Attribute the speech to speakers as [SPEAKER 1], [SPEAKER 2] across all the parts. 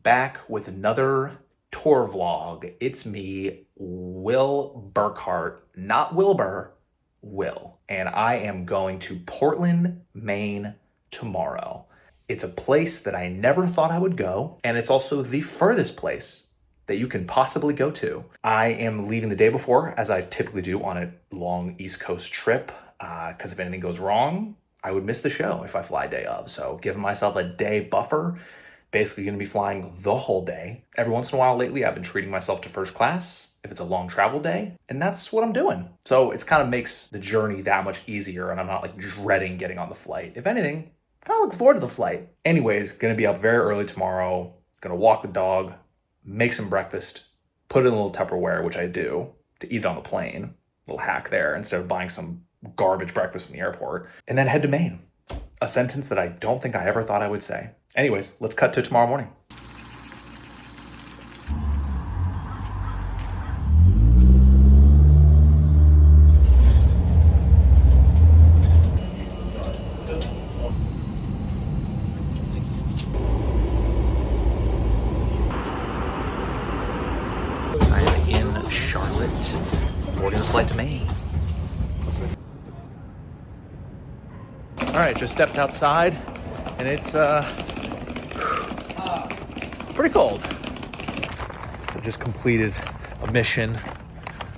[SPEAKER 1] back with another tour vlog. It's me, Will Burkart, not Wilbur, Will. And I am going to Portland, Maine tomorrow. It's a place that I never thought I would go, and it's also the furthest place that you can possibly go to. I am leaving the day before, as I typically do on a long East Coast trip, because if anything goes wrong, I would miss the show if I fly day of. So giving myself a day buffer, basically gonna be flying the whole day. Every once in a while lately, I've been treating myself to first class if it's a long travel day, and that's what I'm doing. So it's kind of makes the journey that much easier, and I'm not like dreading getting on the flight. If anything, kind of looking forward to the flight. Anyways, gonna be up very early tomorrow, gonna walk the dog, make some breakfast, put it in a little Tupperware, which I do, to eat it on the plane. Little hack there, instead of buying some garbage breakfast from the airport, and then head to Maine. A sentence that I don't think I ever thought I would say. Anyways, let's cut to tomorrow morning. I am in Charlotte, boarding the flight to Maine. All right, just stepped outside, and it's pretty cold. So just completed a mission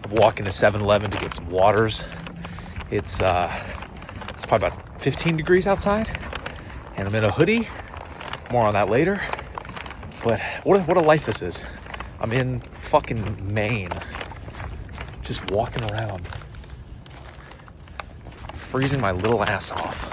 [SPEAKER 1] of walking to 7-Eleven to get some waters. It's probably about 15 degrees outside, and I'm in a hoodie. More on that later. But what a life this is. I'm in fucking Maine, just walking around, freezing my little ass off.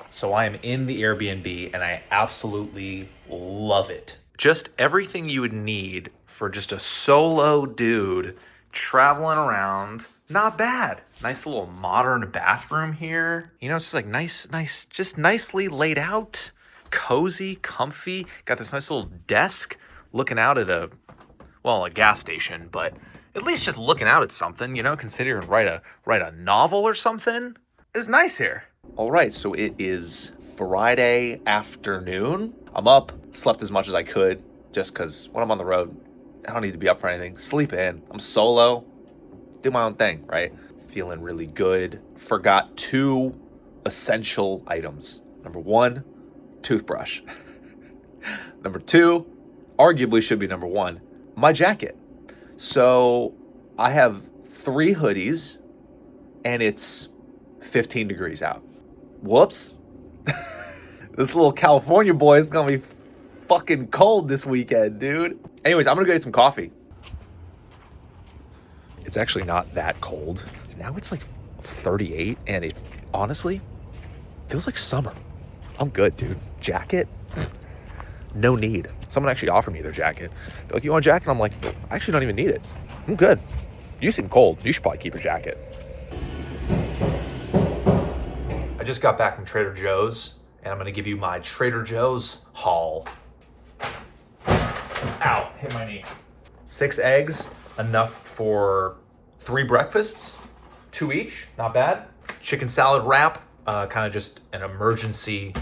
[SPEAKER 1] So I am in the Airbnb and I absolutely love it. Just everything you would need for just a solo dude traveling around. Not bad. Nice little modern bathroom here. You know, it's just like nice, just nicely laid out, cozy, comfy. Got this nice little desk looking out at a gas station, but at least just looking out at something, you know, considering write a novel or something. It's nice here. All right, so it is Friday afternoon. I'm up, slept as much as I could, just because when I'm on the road, I don't need to be up for anything. Sleep in. I'm solo. Do my own thing, right? Feeling really good. Forgot 2 essential items. Number 1, toothbrush. Number 2, arguably should be number 1, my jacket. So I have 3 hoodies, and it's 15 degrees out. Whoops. This little California boy is gonna be fucking cold this weekend, dude. Anyways, I'm gonna go get some coffee. It's actually not that cold. Now it's like 38, and it honestly feels like summer. I'm good, dude. Jacket? No need. Someone actually offered me their jacket. They're like, you want a jacket? I'm like, I actually don't even need it. I'm good. You seem cold. You should probably keep your jacket. I just got back from Trader Joe's, and I'm gonna give you my Trader Joe's haul. Ow, hit my knee. 6 eggs, enough for 3 breakfasts, 2 each, not bad. Chicken salad wrap, kind of just an emergency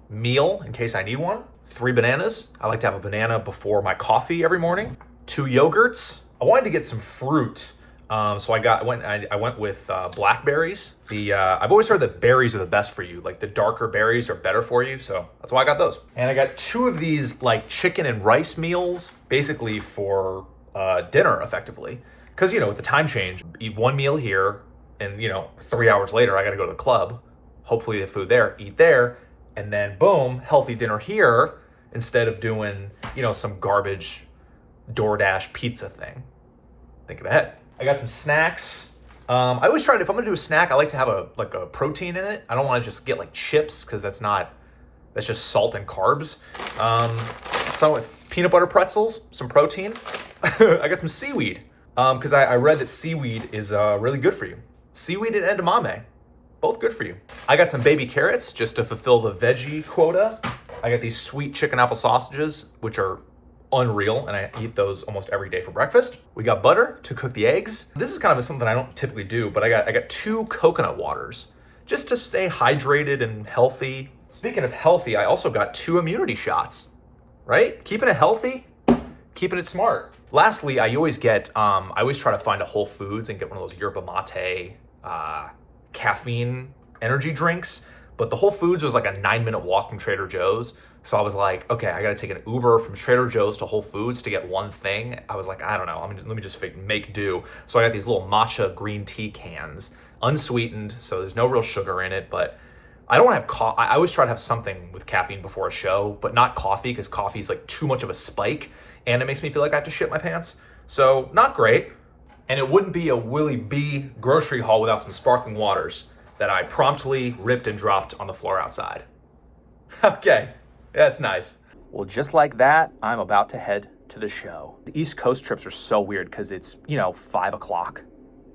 [SPEAKER 1] meal in case I need one. 3 bananas. I like to have a banana before my coffee every morning. 2 yogurts. I wanted to get some fruit. So I went with blackberries. I've always heard that berries are the best for you. Like the darker berries are better for you. So that's why I got those. And I got 2 of these like chicken and rice meals, basically for dinner effectively. Cause you know, with the time change, eat 1 meal here and you know, 3 hours later, I got to go to the club. Hopefully the food there, eat there. And then boom, healthy dinner here instead of doing, you know, some garbage DoorDash pizza thing. Thinking ahead. I got some snacks. I always try to, if I'm gonna do a snack, I like to have a protein in it. I don't want to just get like chips because that's just salt and carbs. So with peanut butter pretzels, some protein. I got some seaweed because I read that seaweed is really good for you. Seaweed and edamame, both good for you. I got some baby carrots just to fulfill the veggie quota. I got these sweet chicken apple sausages, which are unreal, and I eat those almost every day for breakfast. We got butter to cook the eggs. This is kind of something I don't typically do, but I got 2 coconut waters just to stay hydrated and healthy. Speaking of healthy, I also got 2 immunity shots. right? Keeping it healthy, keeping it smart. Lastly, I always try to find a Whole Foods and get one of those yerba mate caffeine energy drinks. But the Whole Foods was like a 9-minute walk from Trader Joe's. So I was like, okay, I got to take an Uber from Trader Joe's to Whole Foods to get one thing. I was like, I don't know. Let me just make do. So I got these little matcha green tea cans, unsweetened. So there's no real sugar in it. But I don't want to have coffee. I always try to have something with caffeine before a show, but not coffee, because coffee is like too much of a spike and it makes me feel like I have to shit my pants. So not great. And it wouldn't be a Willie B grocery haul without some sparkling waters that I promptly ripped and dropped on the floor outside. Okay, that's nice. Well, just like that, I'm about to head to the show. The East Coast trips are so weird because it's, 5 o'clock.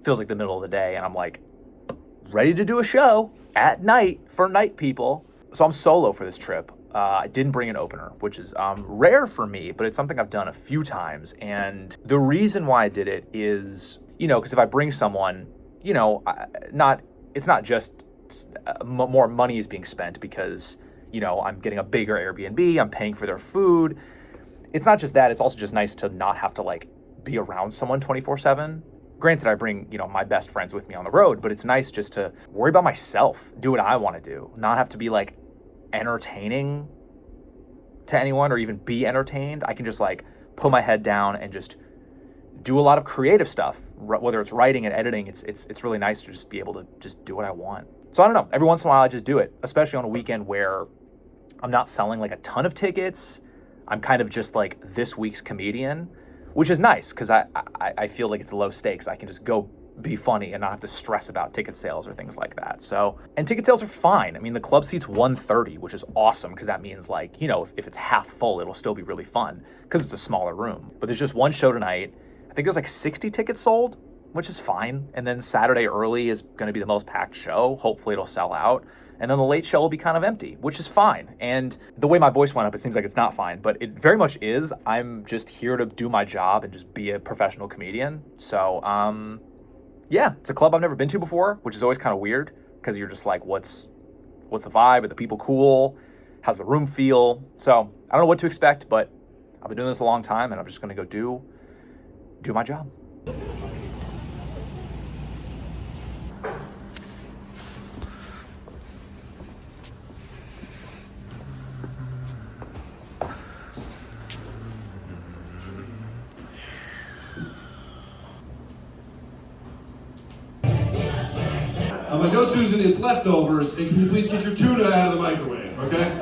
[SPEAKER 1] Feels like the middle of the day, and I'm like, ready to do a show at night for night people. So I'm solo for this trip. I didn't bring an opener, which is rare for me, but it's something I've done a few times. And the reason why I did it is, because if I bring someone, it's not just more money is being spent because, I'm getting a bigger Airbnb, I'm paying for their food. It's not just that, it's also just nice to not have to be around someone 24/7. Granted, I bring, my best friends with me on the road, but it's nice just to worry about myself, do what I want to do, not have to be entertaining to anyone or even be entertained. I can just put my head down and just do a lot of creative stuff, whether it's writing and editing. It's really nice to just be able to just do what I want. So I don't know, every once in a while I just do it, especially on a weekend where I'm not selling a ton of tickets. I'm kind of just this week's comedian, which is nice because I feel like it's low stakes. I can just go be funny and not have to stress about ticket sales or things like that. So, and ticket sales are fine. I mean, the club seat's $130, which is awesome because that means if it's half full, it'll still be really fun because it's a smaller room. But there's just one show tonight. I think there's 60 tickets sold, which is fine. And then Saturday early is going to be the most packed show. Hopefully it'll sell out. And then the late show will be kind of empty, which is fine. And the way my voice went up, it seems like it's not fine, but it very much is. I'm just here to do my job and just be a professional comedian. So, yeah, it's a club I've never been to before, which is always kind of weird because you're just what's the vibe? Are the people cool? How's the room feel? So I don't know what to expect, but I've been doing this a long time and I'm just going to go do my job.
[SPEAKER 2] I know, Susan, it's leftovers, and can you please get your tuna out of the microwave, okay?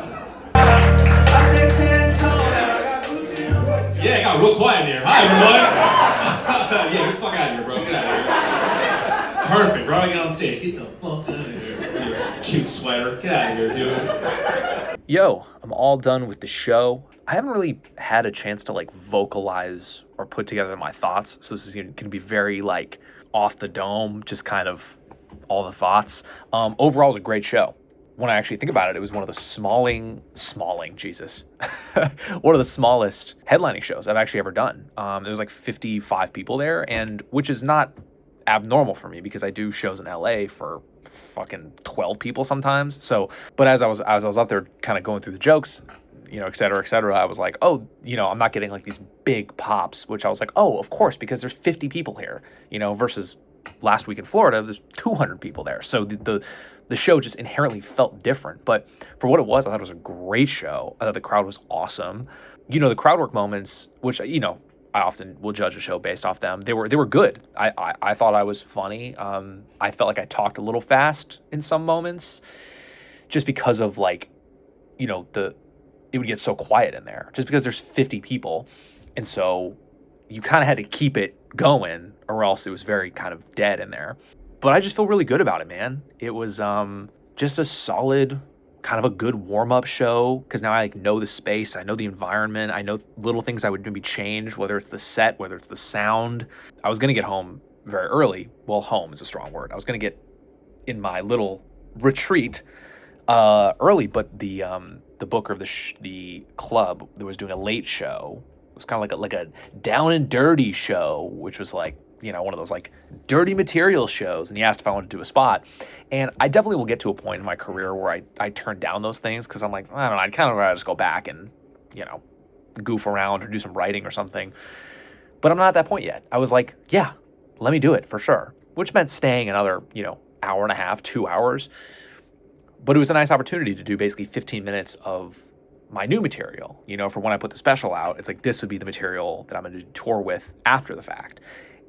[SPEAKER 2] Yeah, it got real quiet in here. Hi, everyone. Yeah, get the fuck out of here, bro. Get out of here. Perfect, bro. I get on stage. Get the fuck out of here. Your cute sweater. Get out of here, dude.
[SPEAKER 1] Yo, I'm all done with the show. I haven't really had a chance to vocalize or put together my thoughts, so this is going to be very off the dome, just kind of all the thoughts. Overall, it was a great show. When I actually think about it, it was one of the one of the smallest headlining shows I've actually ever done. There was 55 people there, and which is not abnormal for me because I do shows in LA for fucking 12 people sometimes. So, but as I was up there kind of going through the jokes, et cetera, I was like, oh, I'm not getting these big pops, which I was like, oh, of course, because there's 50 people here, versus last week in Florida, there's 200 people there. So the show just inherently felt different. But for what it was, I thought it was a great show. I thought the crowd was awesome. The crowd work moments, which, I often will judge a show based off them. They were good. I thought I was funny. I felt like I talked a little fast in some moments just because of it would get so quiet in there just because there's 50 people. And so you kind of had to keep it going or else it was very kind of dead in there. But I just feel really good about it, man. It was just a solid, kind of a good warm-up show because now I know the space, I know the environment, I know little things I would maybe change, whether it's the set, whether it's the sound. I was going to get home very early. Well, home is a strong word. I was going to get in my little retreat early, but the booker of the club that was doing a late show, it was kind of like a down and dirty show, which was one of those dirty material shows. And he asked if I wanted to do a spot. And I definitely will get to a point in my career where I turn down those things because I'm I don't know, I'd kind of rather just go back and, goof around or do some writing or something. But I'm not at that point yet. I was like, yeah, let me do it for sure, which meant staying another, hour and a half, 2 hours. But it was a nice opportunity to do basically 15 minutes of my new material, for when I put the special out. It's like, this would be the material that I'm going to tour with after the fact.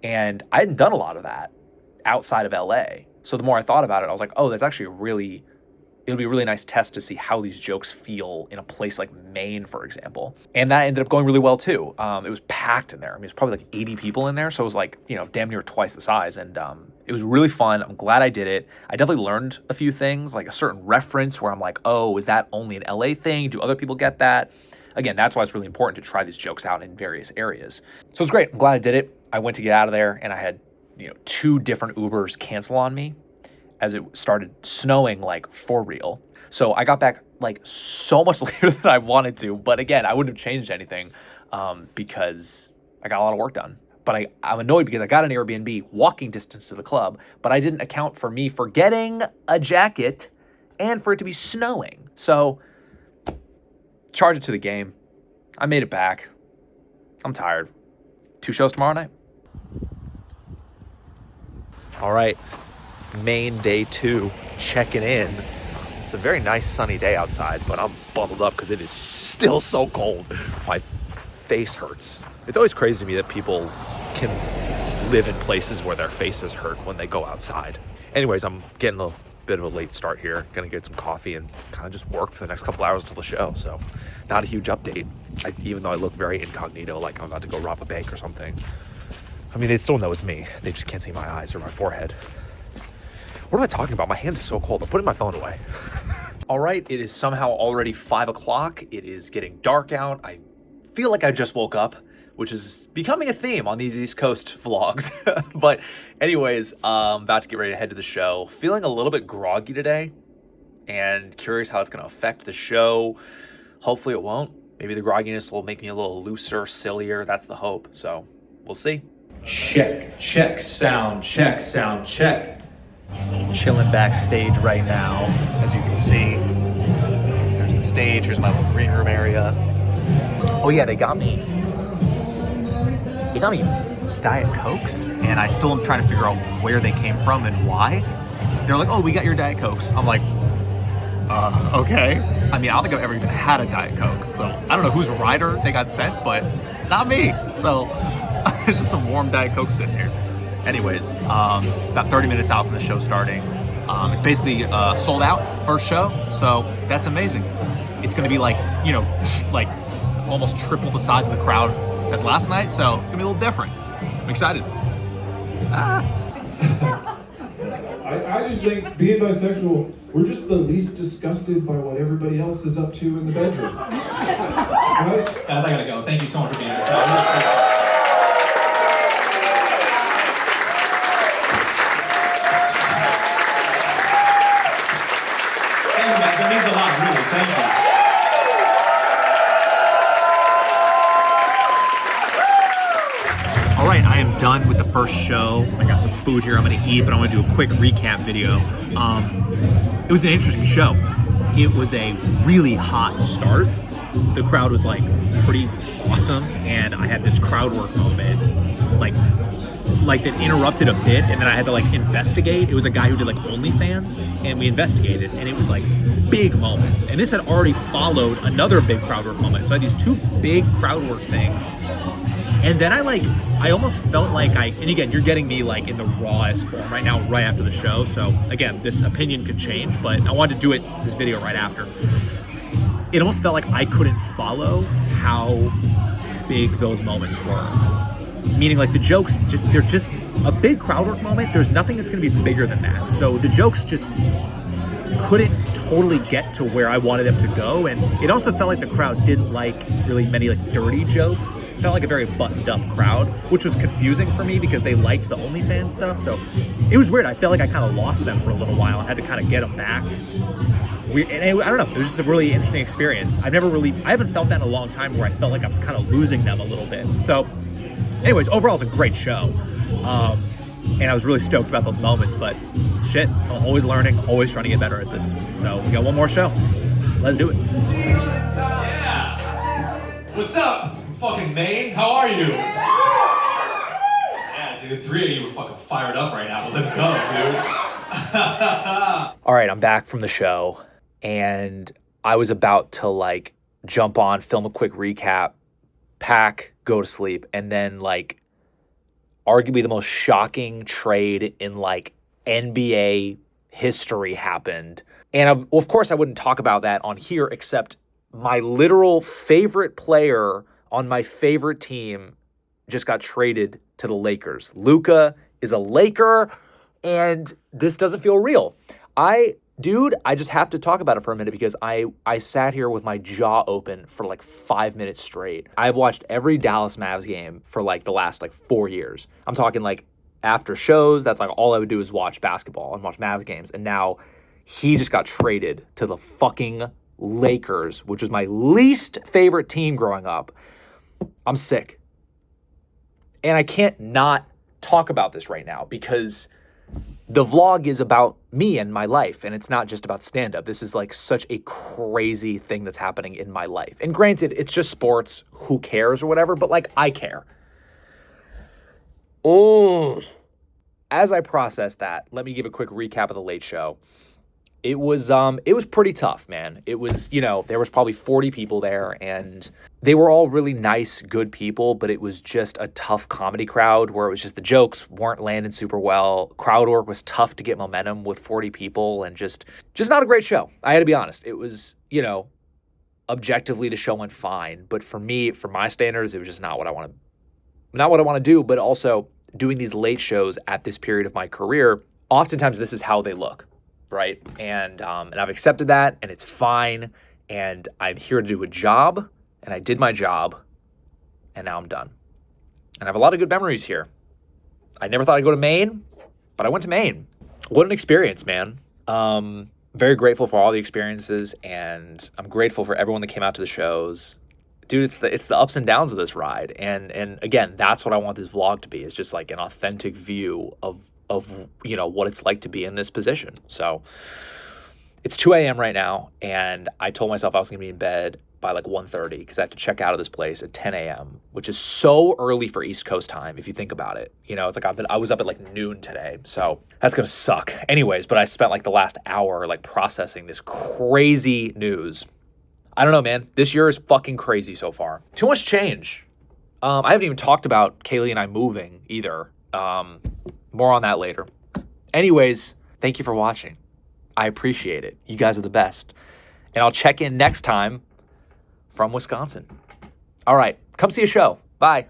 [SPEAKER 1] And I hadn't done a lot of that outside of LA. So the more I thought about it, I was like, oh, that's actually it'll be a really nice test to see how these jokes feel in a place like Maine, for example. And that ended up going really well too. It was packed in there. I mean, it's probably like 80 people in there. So it was like, damn near twice the size. And it was really fun. I'm glad I did it. I definitely learned a few things, like a certain reference where I'm like, oh, is that only an LA thing? Do other people get that? Again, that's why it's really important to try these jokes out in various areas. So it's great. I'm glad I did it. I went to get out of there and I had, 2 different Ubers cancel on me as it started snowing, like, for real. So I got back like so much later than I wanted to. But again, I wouldn't have changed anything because I got a lot of work done. But I'm annoyed because I got an Airbnb walking distance to the club, but I didn't account for me forgetting a jacket and for it to be snowing. So charge it to the game. I made it back. I'm tired. 2 shows tomorrow night. All right. Maine day 2, checking in. It's a very nice sunny day outside, but I'm bundled up because it is still so cold. My face hurts. It's always crazy to me that people can live in places where their faces hurt when they go outside. Anyways, I'm getting a bit of a late start here. Gonna get some coffee and kind of just work for the next couple hours until the show. So not a huge update, even though I look very incognito, like I'm about to go rob a bank or something. I mean, they still know it's me. They just can't see my eyes or my forehead. What am I talking about? My hand is so cold. I'm putting my phone away. All right, it is somehow already 5 o'clock. It is getting dark out. I feel like I just woke up, which is becoming a theme on these East Coast vlogs. But anyways, I'm about to get ready to head to the show. Feeling a little bit groggy today and curious how it's going to affect the show. Hopefully it won't. Maybe the grogginess will make me a little looser, sillier. That's the hope. So we'll see.
[SPEAKER 2] Check, sound check.
[SPEAKER 1] Chilling backstage right now, as you can see. There's the stage, here's my little green room area. Oh yeah, they got me Diet Cokes, and I still am trying to figure out where they came from and why. They're like, oh, we got your Diet Cokes. I'm like, okay. I mean, I don't think I've ever even had a Diet Coke, so I don't know whose rider they got sent, but not me. So there's just some warm Diet Coke sitting here. Anyways, about 30 minutes out from the show starting. It's basically sold out, first show, so that's amazing. It's gonna be like, like almost triple the size of the crowd as last night, so it's gonna be a little different. I'm excited.
[SPEAKER 3] I just think being bisexual, we're just the least disgusted by what everybody else is up to in the bedroom. Right?
[SPEAKER 2] Guys, I gotta go. Thank you so much for being here. That means a lot, really. Thank you.
[SPEAKER 1] All right, I am done with the first show. I got some food here I'm gonna eat, but I wanna do a quick recap video. It was an interesting show. It was a really hot start. The crowd was like pretty awesome, and I had this crowd work moment, like that interrupted a bit, and then I had to like investigate. It was a guy who did like OnlyFans, and we investigated, and it was like big moments. And this had already followed another big crowd work moment. So I had these 2 big crowd work things. And then I almost felt like and again, you're getting me like in the rawest form right now, right after the show. So again, this opinion could change, but I wanted to do this video right after. It almost felt like I couldn't follow how big those moments were. Meaning like the jokes, they're just a big crowd work moment. There's nothing that's gonna be bigger than that. So the jokes just couldn't totally get to where I wanted them to go. And it also felt like the crowd didn't like really many like dirty jokes. It felt like a very buttoned up crowd, which was confusing for me because they liked the OnlyFans stuff. So it was weird. I felt like I kind of lost them for a little while and had to kind of get them back. And I don't know, it was just a really interesting experience. I haven't felt that in a long time where I felt like I was kind of losing them a little bit. So anyways, overall it's a great show. And I was really stoked about those moments, but shit, I'm always learning, always trying to get better at this. So we got one more show. Let's do it.
[SPEAKER 2] What's up, fucking Maine? How are you? Yeah, dude, 3 of you were fucking fired up right now, but let's go, dude.
[SPEAKER 1] All right, I'm back from the show, and I was about to like jump on, film a quick recap, pack, go to sleep, and then like arguably the most shocking trade in like NBA history happened. And of course I wouldn't talk about that on here, except my literal favorite player on my favorite team just got traded to the Lakers. Luka is a Laker, and this doesn't feel real. I just have to talk about it for a minute because I sat here with my jaw open for like 5 minutes straight. I've watched every Dallas Mavs game for like the last like 4 years. I'm talking like after shows, that's like all I would do is watch basketball and watch Mavs games. And now he just got traded to the fucking Lakers, which was my least favorite team growing up. I'm sick. And I can't not talk about this right now because the vlog is about me and my life, and it's not just about stand-up. This is like such a crazy thing that's happening in my life. And granted, it's just sports, who cares or whatever, but like I care. Oh, as I process that, let me give a quick recap of the Late Show. It was pretty tough, man. It was, there was probably 40 people there, and they were all really nice, good people, but it was just a tough comedy crowd where it was just the jokes weren't landing super well. Crowd work was tough to get momentum with 40 people, and just not a great show. I had to be honest. It was, objectively the show went fine, but for me, for my standards, it was just not what I want to do, but also doing these late shows at this period of my career, oftentimes this is how they look. Right. And I've accepted that, and it's fine. And I'm here to do a job, and I did my job, and now I'm done. And I have a lot of good memories here. I never thought I'd go to Maine, but I went to Maine. What an experience, man. Very grateful for all the experiences, and I'm grateful for everyone that came out to the shows. Dude, it's the ups and downs of this ride. And again, that's what I want this vlog to be. It's just like an authentic view of what it's like to be in this position. So it's 2 a.m. right now, and I told myself I was gonna be in bed by like 1:30 because I have to check out of this place at 10 a.m., which is so early for East Coast time if you think about it. It's like I was up at like noon today, so that's gonna suck. Anyways, but I spent like the last hour like processing this crazy news. I don't know, man. This year is fucking crazy so far. Too much change. I haven't even talked about Kaylee and I moving either. More on that later. Anyways, thank you for watching. I appreciate it. You guys are the best. And I'll check in next time from Wisconsin. All right, come see a show. Bye.